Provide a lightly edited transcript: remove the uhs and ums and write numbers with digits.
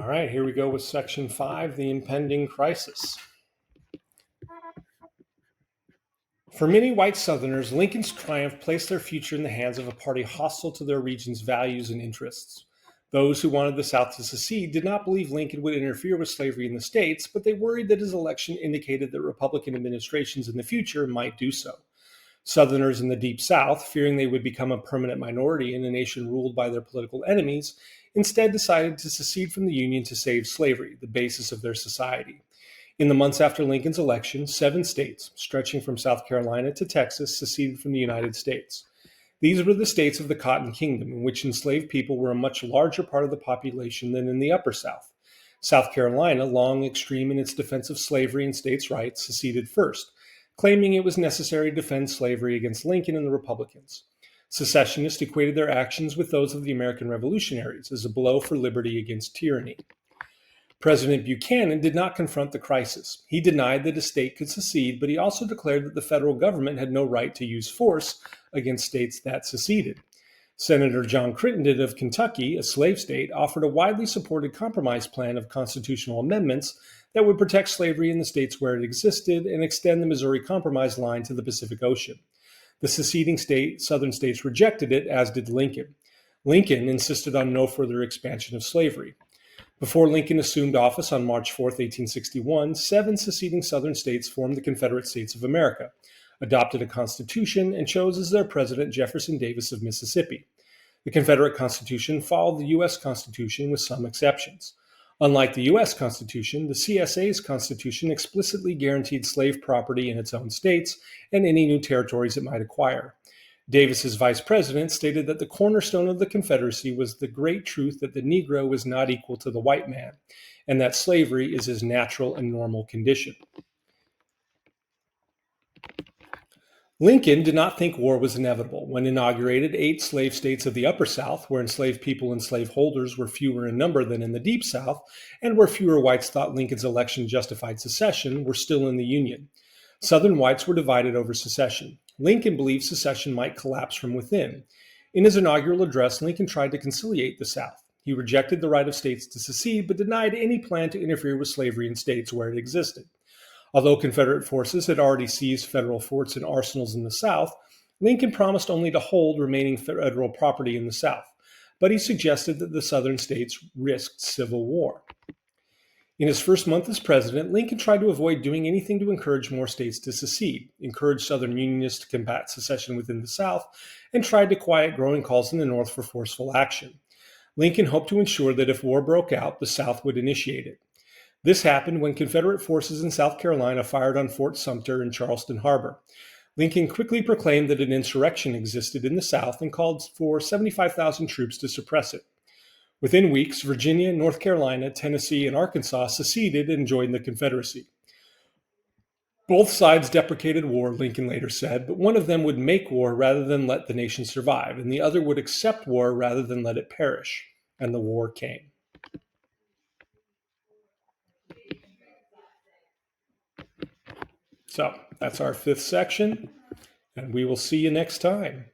All right, here we go with section 5, the impending crisis. For many white Southerners, Lincoln's triumph placed their future in the hands of a party hostile to their region's values and interests. Those who wanted the South to secede did not believe Lincoln would interfere with slavery in the states, but they worried that his election indicated that Republican administrations in the future might do so. Southerners in the Deep South, fearing they would become a permanent minority in a nation ruled by their political enemies, instead decided to secede from the Union to save slavery, the basis of their society. In the months after Lincoln's election, 7 states, stretching from South Carolina to Texas, seceded from the United States. These were the states of the Cotton Kingdom, in which enslaved people were a much larger part of the population than in the Upper South. South Carolina, long extreme in its defense of slavery and states' rights, seceded first, claiming it was necessary to defend slavery against Lincoln and the Republicans. Secessionists equated their actions with those of the American revolutionaries as a blow for liberty against tyranny. President Buchanan did not confront the crisis. He denied that a state could secede, but he also declared that the federal government had no right to use force against states that seceded. Senator John Crittenden of Kentucky, a slave state, offered a widely supported compromise plan of constitutional amendments that would protect slavery in the states where it existed and extend the Missouri Compromise line to the Pacific Ocean. The seceding southern states rejected it, as did Lincoln. Lincoln insisted on no further expansion of slavery. Before Lincoln assumed office on March 4, 1861, 7 seceding southern states formed the Confederate States of America, adopted a constitution, and chose as their president Jefferson Davis of Mississippi. The Confederate Constitution followed the U.S. Constitution with some exceptions. Unlike the U.S. Constitution, the CSA's Constitution explicitly guaranteed slave property in its own states and any new territories it might acquire. Davis's vice president stated that the cornerstone of the Confederacy was the great truth that the Negro was not equal to the white man, and that slavery is his natural and normal condition. Lincoln did not think war was inevitable. When inaugurated, 8 slave states of the Upper South, where enslaved people and slaveholders were fewer in number than in the Deep South, and where fewer whites thought Lincoln's election justified secession, were still in the Union. Southern whites were divided over secession. Lincoln believed secession might collapse from within. In his inaugural address, Lincoln tried to conciliate the South. He rejected the right of states to secede, but denied any plan to interfere with slavery in states where it existed. Although Confederate forces had already seized federal forts and arsenals in the South, Lincoln promised only to hold remaining federal property in the South, but he suggested that the Southern states risked civil war. In his first month as president, Lincoln tried to avoid doing anything to encourage more states to secede, encouraged Southern Unionists to combat secession within the South, and tried to quiet growing calls in the North for forceful action. Lincoln hoped to ensure that if war broke out, the South would initiate it. This happened when Confederate forces in South Carolina fired on Fort Sumter in Charleston Harbor. Lincoln quickly proclaimed that an insurrection existed in the South and called for 75,000 troops to suppress it. Within weeks, Virginia, North Carolina, Tennessee, and Arkansas seceded and joined the Confederacy. Both sides deprecated war, Lincoln later said, but one of them would make war rather than let the nation survive, and the other would accept war rather than let it perish. And the war came. So that's our 5th section, and we will see you next time.